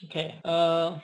Okay,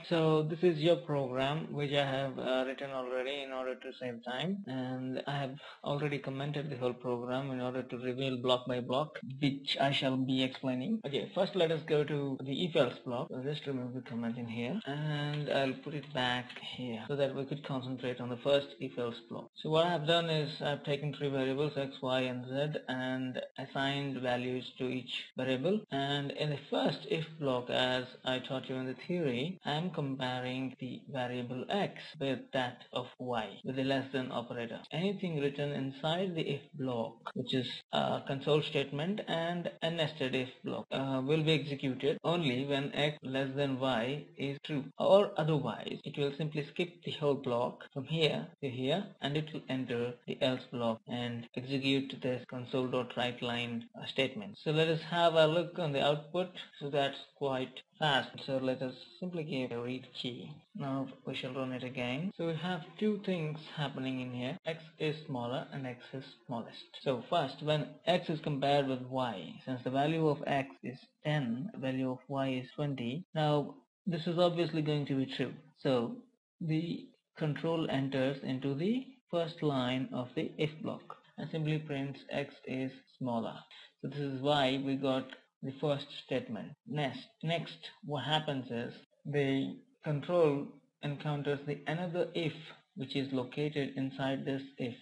so this is your program which I have written already in order to save time, and I have already commented the whole program in order to reveal block by block, which I shall be explaining. Okay, first let us go to the if else block. So just remove the comment in here, and I'll put it back here so that we could concentrate on the first if else block. So what I have done is I've taken three variables x, y, and z and assigned values to each variable. And in the first if block, as I taught you in the theory, I am comparing the variable x with that of y with the less than operator. Anything written inside the if block, which is a console statement and a nested if block, will be executed only when x less than y is true, or otherwise it will simply skip the whole block from here to here and it will enter the else block and execute this console.writeLine statement. So let us have a look on the output. So that's quite fast. So let us simply give a read key. Now we shall run it again. So we have two things happening in here. X is smaller and x is smallest. So first, when x is compared with y, since the value of x is 10, the value of y is 20, now this is obviously going to be true. So the control enters into the first line of the if block and simply prints x is smaller. So this is why we got the first statement. Next, what happens is the control encounters the another if which is located inside this if.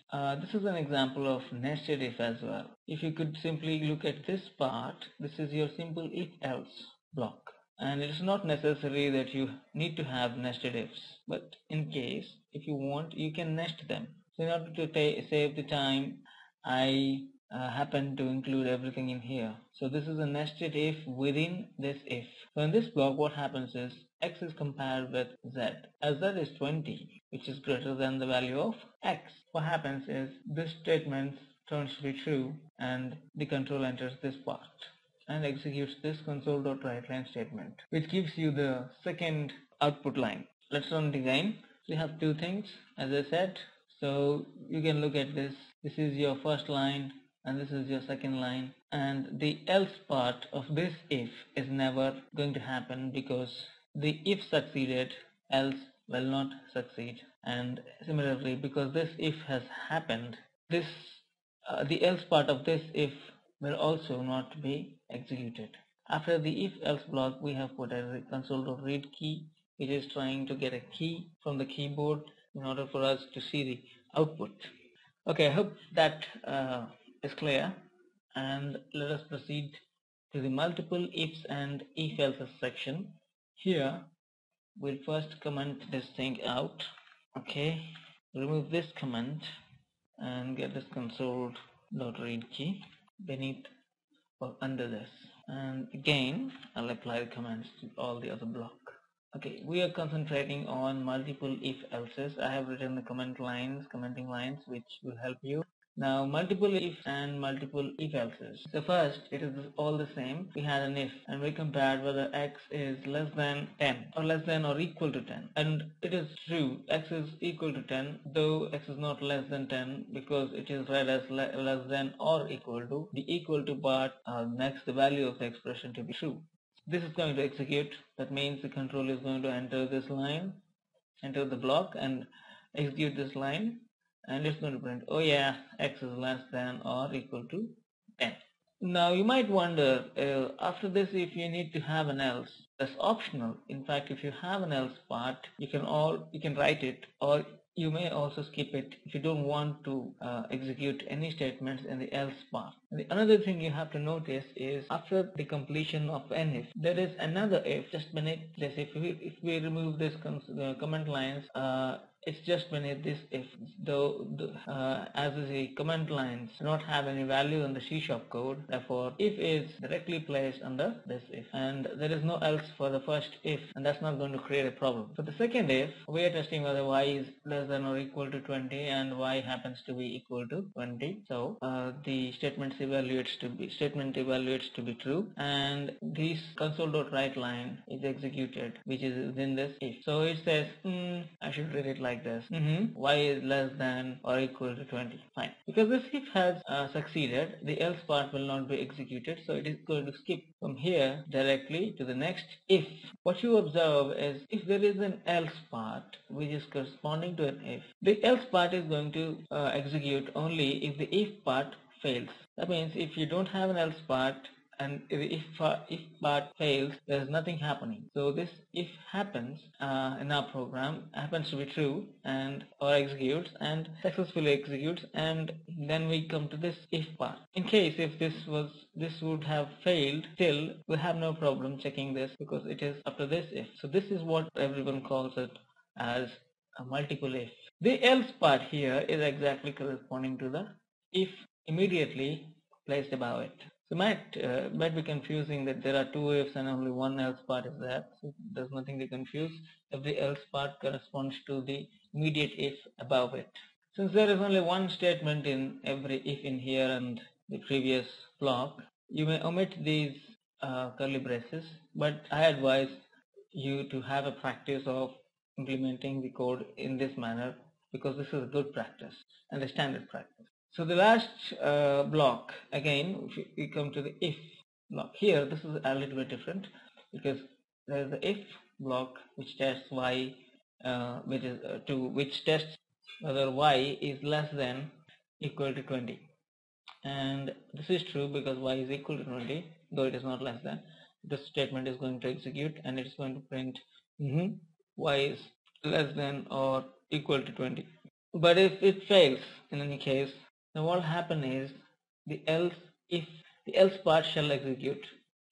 This is an example of nested if as well. If you could simply look at this part, this is your simple if else block. And it is not necessary that you need to have nested ifs, but in case if you want, you can nest them. So in order to save the time, I happen to include everything in here. So this is a nested if within this if. So in this block, what happens is x is compared with z. As z is 20, which is greater than the value of x. What happens is this statement turns to be true and the control enters this part and executes this console.writeLine statement, which gives you the second output line. Let's run it again. So you have two things, as I said. So you can look at this. This is your first line and this is your second line. And the else part of this if is never going to happen because the if succeeded, else will not succeed. And similarly, because this if has happened, this the else part of this if will also not be executed. After the if else block, we have put a console.read key. It is trying to get a key from the keyboard in order for us to see the output. Okay, I hope that is clear, and let us proceed to the multiple ifs and if else's section. Here we'll first comment this thing out. Okay, remove this comment and get this console.read key beneath or under this, and again I'll apply the commands to all the other block. Okay, we are concentrating on multiple if else's. I have written the commenting lines which will help you. Now multiple if and multiple if else's. So first, it is all the same. We had an if and we compared whether x is less than 10 or less than or equal to 10, and it is true, x is equal to 10, though x is not less than 10 because it is read as less than or equal to. The equal to part makes the value of the expression to be true. This is going to execute. That means the control is going to enter this line, enter the block and execute this line, and it's going to print, oh yeah, x is less than or equal to 10. Now you might wonder, after this if you need to have an else. That's optional. In fact, if you have an else part, you can write it, or you may also skip it if you don't want to execute any statements in the else part. Another thing you have to notice is after the completion of an if, there is another if just beneath this. If we remove this comment lines, it's just beneath this if, though as the comment lines do not have any value in the C# code, therefore if is directly placed under this if, and there is no else for the first if, and that's not going to create a problem. For the second if, we are testing whether y is less less than or equal to 20 and y happens to be equal to 20. So the statement evaluates to be true, and this console.write line is executed, which is within this if. So it says I should read it like this: y is less than or equal to 20. Fine. Because this if has succeeded, the else part will not be executed, so it is going to skip from here directly to the next if. What you observe is if there is an else part which is corresponding to an if, the else part is going to execute only if the if part fails. That means if you don't have an else part and if part fails, there is nothing happening. So this if happens in our program happens to be true and or executes and successfully executes, and then we come to this if part. In case if this would have failed, still we have no problem checking this because it is up to this if. So this is what everyone calls it as a multiple if. The else part here is exactly corresponding to the if immediately placed above it. So might be confusing that there are two ifs and only one else part is there. So there's nothing to confuse. Every else part corresponds to the immediate if above it. Since there is only one statement in every if in here and the previous block, you may omit these curly braces, but I advise you to have a practice of implementing the code in this manner because this is a good practice and a standard practice. So the last block, again, if we come to the if block here, this is a little bit different because there is the if block which tests y, which tests whether y is less than equal to 20, and this is true because y is equal to 20, though it is not less than. This statement is going to execute and it is going to print y is less than or equal to 20. But if it fails in any case, then what will happen is the else part shall execute.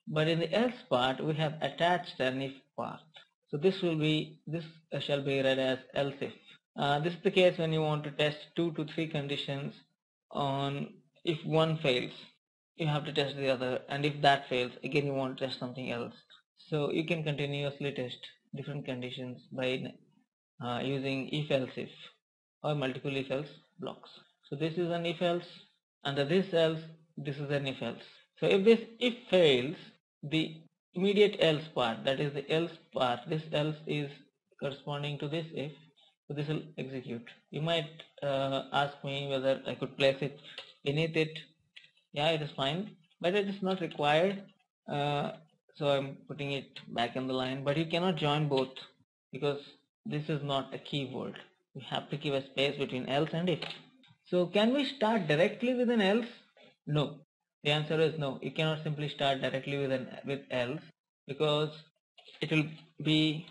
But in the else part we have attached an if part. So this shall be read as else if. This is the case when you want to test 2 to 3 conditions on if one fails. You have to test the other, and if that fails, again you want to test something else. So you can continuously test different conditions by using if else if or multiple if else blocks. So this is an if else, under this else, this is an if else. So if this if fails, the immediate else part, that is the else part, this else is corresponding to this if, so this will execute. You might ask me whether I could place it beneath it. Yeah, it is fine, but it is not required. So I'm putting it back in the line, but you cannot join both because this is not a keyword. We have to give a space between else and if. So can we start directly with an else? No. The answer is no. You cannot simply start directly with else because it will be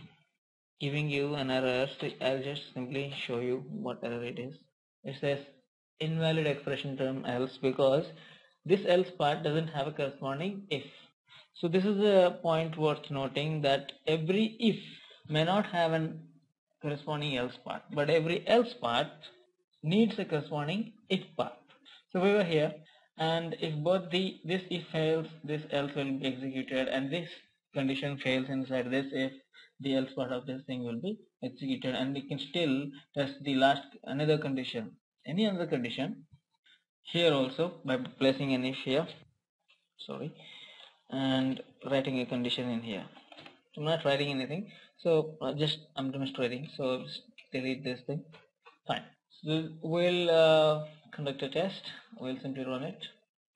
giving you an error. So I'll just simply show you what error it is. It says invalid expression term else because this else part doesn't have a corresponding if. So this is a point worth noting, that every if may not have an corresponding else part, but every else part needs a corresponding if part. So we were here, and if both this if fails, this else will be executed, and this condition fails inside this if, the else part of this thing will be executed, and we can still test the last another condition, any other condition here also by placing an if here, and writing a condition in here. I'm not writing anything, so I'm demonstrating, so just delete this thing. Fine. So we'll conduct a test. We'll simply run it.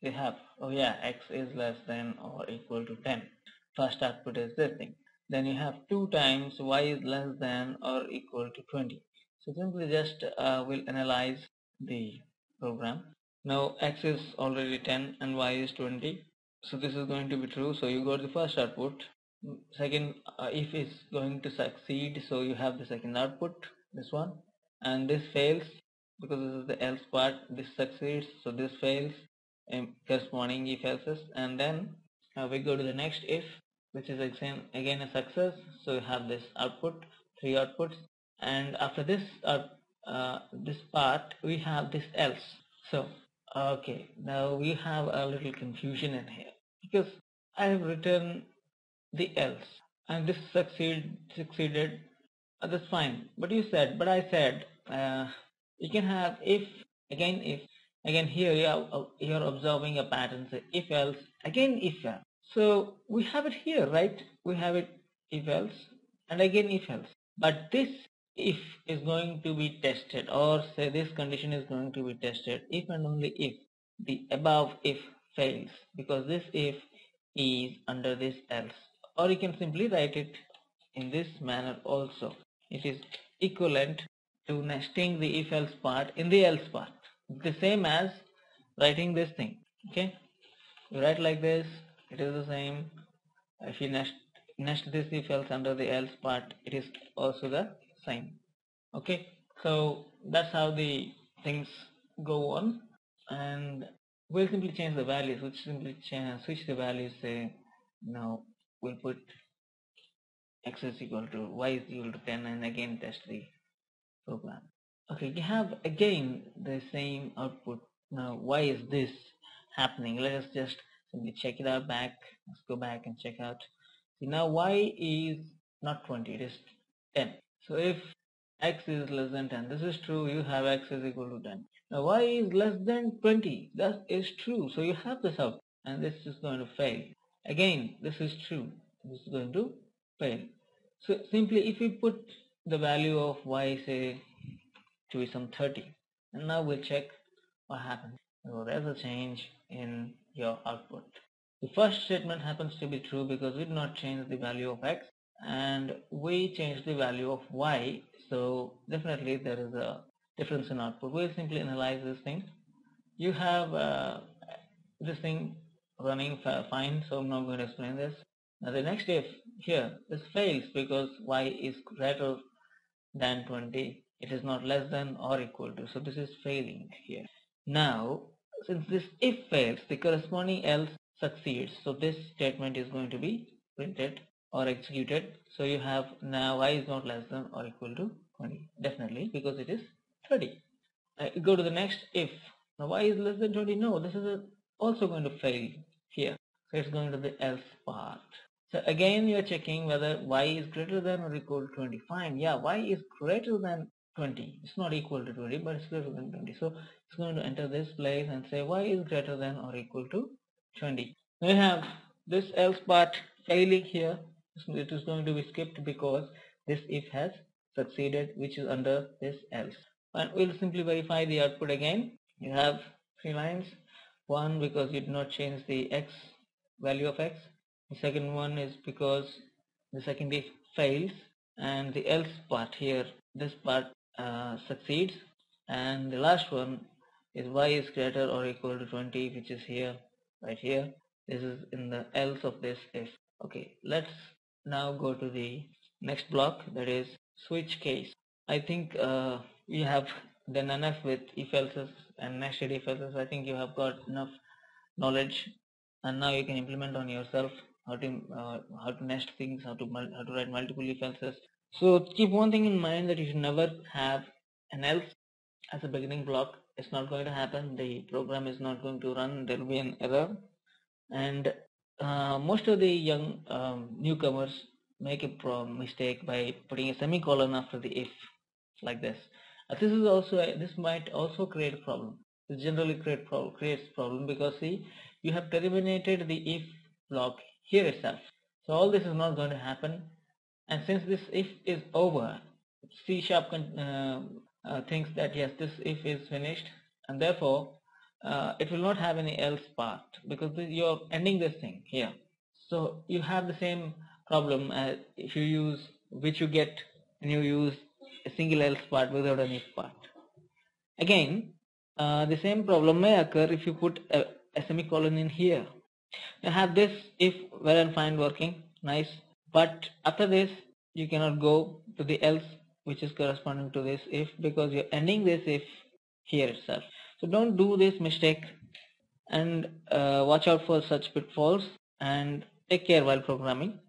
We have, oh yeah, x is less than or equal to 10. First output is this thing. Then you have 2 times y is less than or equal to 20. So simply just we'll analyze the program. Now x is already 10 and y is 20. So this is going to be true. So you got the first output. Second, if is going to succeed, so you have the second output, this one, and this fails because this is the else part. This succeeds, so this fails, corresponding if else's, and then we go to the next if, which is again a success. So you have this output, 3 outputs, and after this this part we have this else. So okay, now we have a little confusion in here because I have written the else and this succeeded, that's fine, but I said you can have if, again here you're observing a pattern, say if else, again if else. So we have it here, right? We have it if else and again if else. But this if is going to be tested, or say this condition is going to be tested if and only if the above if fails, because this if is under this else. Or you can simply write it in this manner also. It is equivalent to nesting the if else part in the else part, the same as writing this thing. Okay, you write like this, it is the same. If you nest this if else under the else part, it is also the same. Okay, so that's how the things go on, and we'll simply change the values. We'll simply switch the values. Say now we'll put x is equal to y is equal to 10, and again test the program. Okay, you have again the same output. Now why is this happening? Let us just simply check it out back. Let's go back and check out. See, now y is not 20, it is 10. So if x is less than 10, this is true, you have x is equal to 10. Now y is less than 20, that is true, so you have this out, and this is going to fail. Again, this is true, this is going to fail. So simply if we put the value of y, say to be some 30, and now we'll check what happens. So there's a change in your output. The first statement happens to be true because we did not change the value of x, and we changed the value of y, so definitely there is a difference in output. We'll simply analyze this thing. You have this thing running fine, so I'm not going to explain this. Now the next if here, this fails because y is greater than 20. It is not less than or equal to, so this is failing here. Now since this if fails, the corresponding else succeeds, so this statement is going to be printed or executed. So you have now y is not less than or equal to 20, definitely, because it is 30. Go to the next if. Now y is less than 20, no, this is also going to fail here, so it's going to the else part. So again you are checking whether y is greater than or equal to 20. Fine, yeah, y is greater than 20. It's not equal to 20, but it's greater than 20. So it's going to enter this place and say y is greater than or equal to 20. We have this else part failing here. It is going to be skipped because this if has succeeded, which is under this else. And we'll simply verify the output again. You have 3 lines. One, because you did not change the x value of x. The second one is because the second if fails, and the else part here, this part succeeds. And the last one is y is greater or equal to 20, which is here, right here. This is in the else of this if. Okay, let's now go to the next block, that is switch case. I think you have done enough with if else's and nested if else's. I think you have got enough knowledge, and now you can implement on yourself how to nest things, how to write multiple if else's. So keep one thing in mind, that you should never have an else as a beginning block. It's not going to happen. The program is not going to run. There will be an error, and most of the young newcomers make a mistake by putting a semicolon after the if, like this. This might also create a problem. This generally creates problem because see, you have terminated the if block here itself. So all this is not going to happen, and since this if is over, C# thinks that yes, this if is finished, and therefore it will not have any else part because you're ending this thing here. So you have the same problem as if you use, which you get when you use a single else part without an if part. Again, the same problem may occur if you put a semicolon in here. You have this if well and fine working, nice, but after this you cannot go to the else which is corresponding to this if, because you're ending this if here itself. So don't do this mistake, and watch out for such pitfalls, and take care while programming.